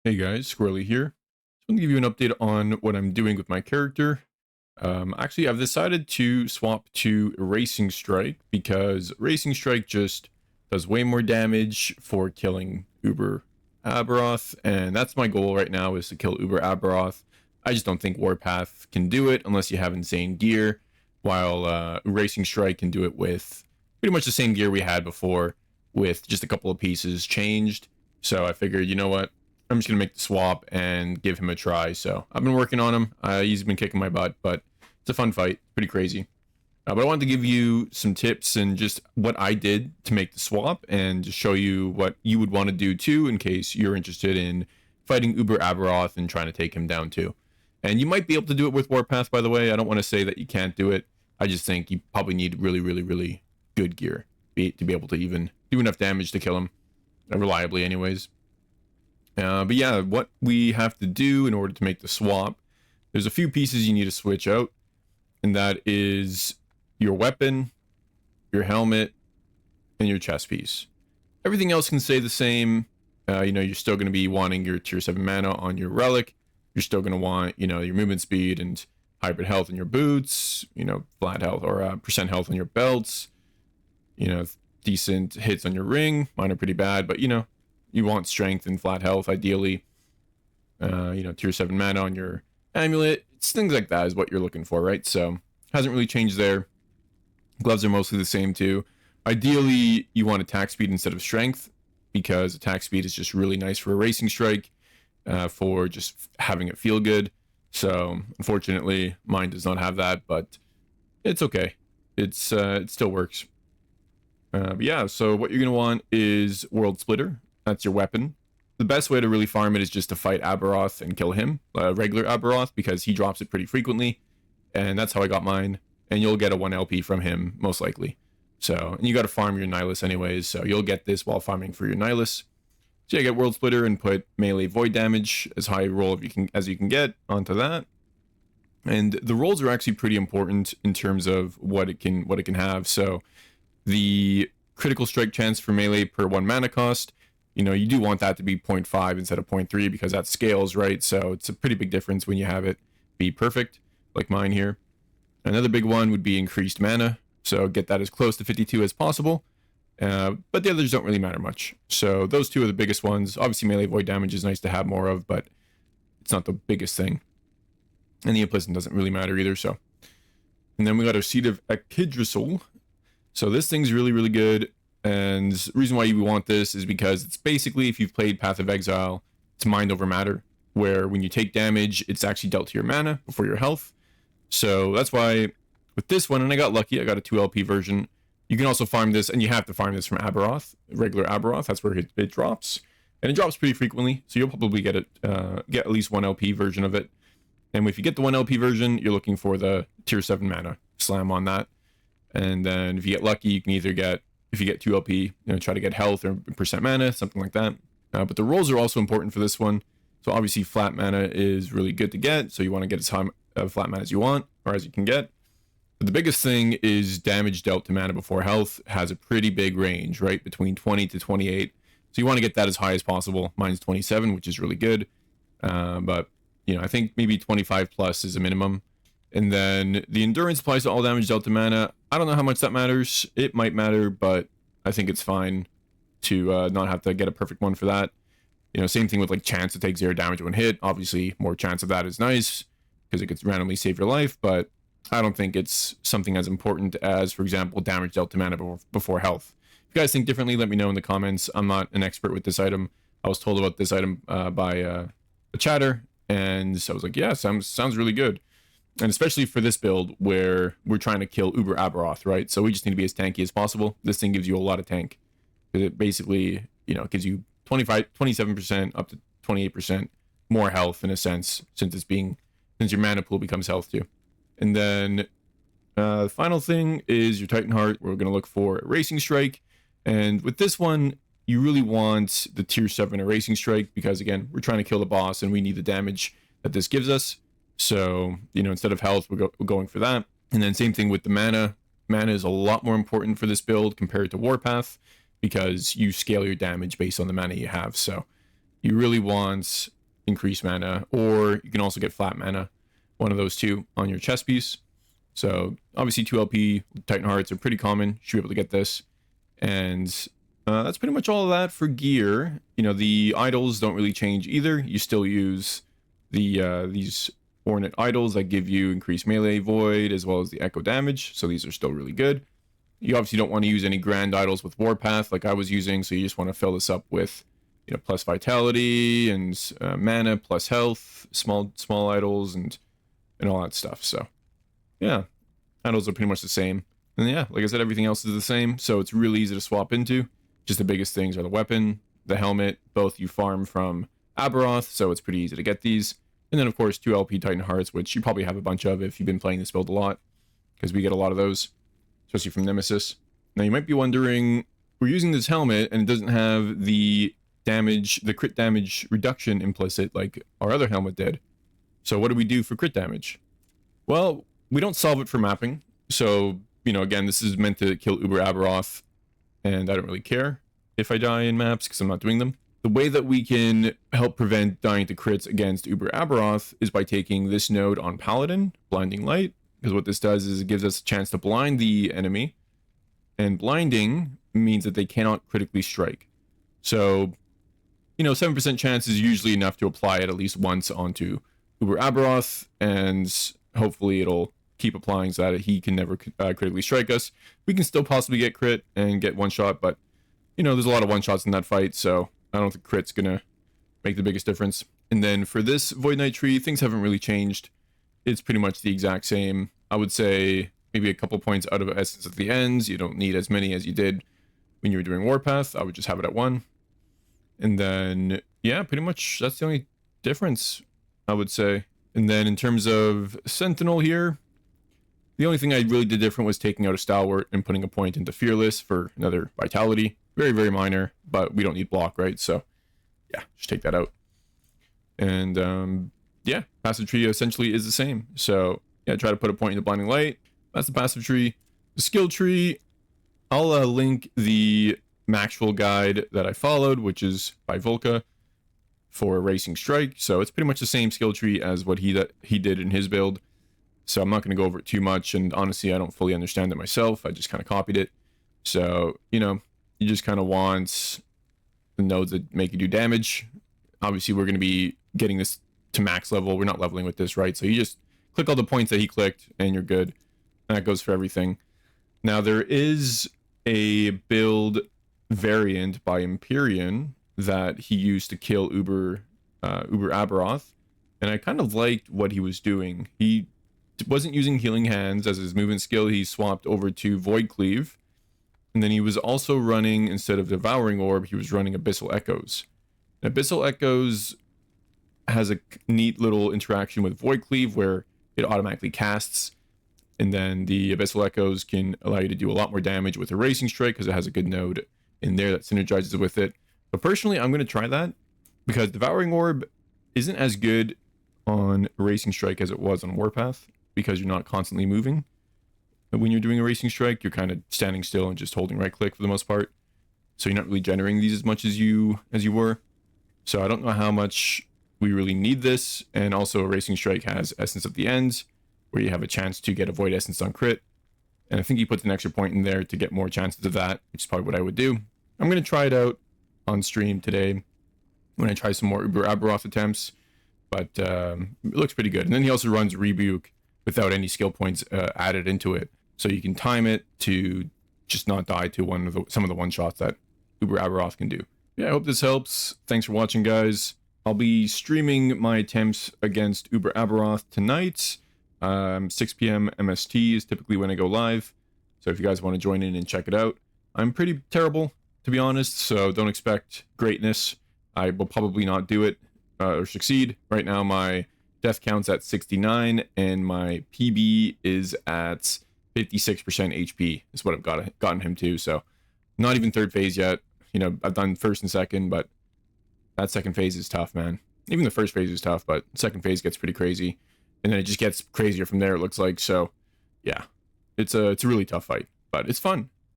Hey guys, Squirrely here. Just want to give you an update on what I'm doing with my character. Actually, I've decided to swap to Racing Strike because Racing Strike just does way more damage for killing Uber Abberoth, and that's my goal right now is to kill Uber Abberoth. I just don't think Warpath can do it unless you have insane gear, while Racing Strike can do it with pretty much the same gear we had before, with just a couple of pieces changed. So I figured, you know what? I'm just gonna make the swap and give him a try. So I've been working on him. He's been kicking my butt, but it's a fun fight. Pretty crazy. But I wanted to give you some tips and just what I did to make the swap and just show you what you would want to do too in case you're interested in fighting Uber Abberoth and trying to take him down too. And you might be able to do it with Warpath, by the way. I don't want to say that you can't do it. I just think you probably need really, really, really good gear to be able to even do enough damage to kill him reliably anyways. But yeah, what we have to do in order to make the swap, there's a few pieces you need to switch out, and that is your weapon, your helmet, and your chest piece. Everything else can stay the same. You're still going to be wanting your tier 7 mana on your relic. You're still going to want, your movement speed and hybrid health in your boots, flat health or percent health on your belts, decent hits on your ring. Mine are pretty bad, but you want strength and flat health ideally. Tier 7 mana on your amulet. It's things like that is what you're looking for, right? So hasn't really changed there. Gloves are mostly the same too. Ideally, you want attack speed instead of strength because attack speed is just really nice for a racing strike, for just having it feel good. So unfortunately, mine does not have that, but it's okay. It still works. But yeah, so what you're gonna want is World Splitter. That's your weapon. The best way to really farm it is just to fight Abberoth and kill him, regular Abberoth, because he drops it pretty frequently, and that's how I got mine. And you'll get a 1 LP from him, most likely. So, and you got to farm your Nihilus anyways, so you'll get this while farming for your Nihilus. So yeah, get World Splitter and put melee void damage as high a roll as you can get onto that. And the rolls are actually pretty important in terms of what it can have. So the critical strike chance for melee per 1 mana cost, you do want that to be 0.5 instead of 0.3 because that scales, right? So it's a pretty big difference when you have it be perfect, like mine here. Another big one would be increased mana. So get that as close to 52 as possible. But the others don't really matter much. So those two are the biggest ones. Obviously, melee void damage is nice to have more of, but it's not the biggest thing. And the implicit doesn't really matter either, so. And then we got our Seed of Echidrisul. So this thing's really, really good. And the reason why you want this is because it's basically, if you've played Path of Exile, it's mind over matter, where when you take damage, it's actually dealt to your mana before your health. So that's why with this one, and I got lucky, I got a 2 LP version. You can also farm this, and you have to farm this from Abberoth, regular Abberoth. That's where it drops. And it drops pretty frequently, so you'll probably get at least 1 LP version of it. And if you get the 1 LP version, you're looking for the tier 7 mana slam on that. And then if you get lucky, you can either get, if you get 2 LP, try to get health or percent mana, something like that. But the rolls are also important for this one. So obviously flat mana is really good to get. So you want to get as high flat mana as you want, or as you can get. But the biggest thing is damage dealt to mana before health has a pretty big range, right? Between 20 to 28. So you want to get that as high as possible. Mine's 27, which is really good. But, I think maybe 25 plus is a minimum. And then the endurance applies to all damage dealt to mana. I don't know how much that matters. It might matter, but I think it's fine to not have to get a perfect one for that. Same thing with like chance to take 0 damage when hit. Obviously, more chance of that is nice because it could randomly save your life, but I don't think it's something as important as, for example, damage dealt to mana before health. If you guys think differently, let me know in the comments. I'm not an expert with this item. I was told about this item by a chatter, and so I was like, yeah, sounds really good. And especially for this build where we're trying to kill Uber Abberoth, right? So we just need to be as tanky as possible. This thing gives you a lot of tank. It basically, gives you 27% up to 28% more health in a sense, since your mana pool becomes health too. And then the final thing is your Titan Heart. We're going to look for a Racing Strike. And with this one, you really want the tier 7 Racing Strike because, again, we're trying to kill the boss and we need the damage that this gives us. So, instead of health, we're going for that. And then same thing with the mana. Mana is a lot more important for this build compared to Warpath because you scale your damage based on the mana you have. So you really want increased mana, or you can also get flat mana, one of those two on your chest piece. So obviously 2LP Titan Hearts are pretty common. You should be able to get this. And that's pretty much all of that for gear. You know, the idols don't really change either. You still use the these Ornate idols that give you increased melee void as well as the echo damage. So these are still really good. You obviously don't want to use any grand idols with Warpath like I was using. So you just want to fill this up with, you know, plus vitality and mana plus health, small idols and all that stuff. So yeah, idols are pretty much the same. And yeah, like I said, everything else is the same. So it's really easy to swap into. Just the biggest things are the weapon, the helmet. Both you farm from Abberoth, so it's pretty easy to get these. And then, of course, 2LP Titan Hearts, which you probably have a bunch of if you've been playing this build a lot, because we get a lot of those, especially from Nemesis. Now, you might be wondering, we're using this helmet, and it doesn't have the damage, the crit damage reduction implicit like our other helmet did. So what do we do for crit damage? Well, we don't solve it for mapping. So, you know, again, this is meant to kill Uber Abberoth, and I don't really care if I die in maps because I'm not doing them. The way that we can help prevent dying to crits against Uber Abberoth is by taking this node on Paladin, Blinding Light, because what this does is it gives us a chance to blind the enemy, and blinding means that they cannot critically strike. So, you know, 7% chance is usually enough to apply it at least once onto Uber Abberoth, and hopefully it'll keep applying so that he can never critically strike us. We can still possibly get crit and get one shot, but, you know, there's a lot of one shots in that fight, so I don't think crit's gonna make the biggest difference. And then for this Void Knight tree, things haven't really changed. It's pretty much the exact same. I would say maybe a couple points out of essence at the ends. You don't need as many as you did when you were doing Warpath. I would just have it at 1. And then, yeah, pretty much that's the only difference, I would say. And then in terms of Sentinel here, the only thing I really did different was taking out a Stalwart and putting a point into Fearless for another Vitality. Very, very minor, but we don't need block, right? So, yeah, just take that out. And, yeah, passive tree essentially is the same. So, yeah, try to put a point into Blinding Light. That's the passive tree. The skill tree, I'll link the Maxwell guide that I followed, which is by Volca for Racing Strike. So, it's pretty much the same skill tree as what he did in his build. So, I'm not going to go over it too much. And honestly, I don't fully understand it myself. I just kind of copied it. So, you know, you just kind of want the nodes that make you do damage. Obviously, we're going to be getting this to max level. We're not leveling with this, right? So you just click all the points that he clicked, and you're good. And that goes for everything. Now, there is a build variant by Empyrean that he used to kill Uber Abberoth. And I kind of liked what he was doing. He wasn't using Healing Hands as his movement skill. He swapped over to Void Cleave. And then he was also running, instead of Devouring Orb, he was running Abyssal Echoes. And Abyssal Echoes has a neat little interaction with Void Cleave where it automatically casts. And then the Abyssal Echoes can allow you to do a lot more damage with a Racing Strike because it has a good node in there that synergizes with it. But personally, I'm going to try that because Devouring Orb isn't as good on Racing Strike as it was on Warpath because you're not constantly moving. When you're doing a Racing Strike, you're kind of standing still and just holding right click for the most part. So you're not really generating these as much as you were. So I don't know how much we really need this. And also a Racing Strike has Essence at the end, where you have a chance to get a Void Essence on crit. And I think he puts an extra point in there to get more chances of that, which is probably what I would do. I'm going to try it out on stream today when I try some more Uber Abberoth attempts. But it looks pretty good. And then he also runs Rebuke without any skill points added into it. So you can time it to just not die to some of the one-shots that Uber Abberoth can do. Yeah, I hope this helps. Thanks for watching, guys. I'll be streaming my attempts against Uber Abberoth tonight. 6 p.m. MST is typically when I go live. So if you guys want to join in and check it out. I'm pretty terrible, to be honest, so don't expect greatness. I will probably not do it or succeed. Right now, my death count's at 69, and my PB is at 56% HP is what I've gotten him to. So not even third phase yet. You know, I've done first and second, but that second phase is tough, man. Even the first phase is tough, but second phase gets pretty crazy. And then it just gets crazier from there, it looks like. So yeah, it's a really tough fight, but it's fun.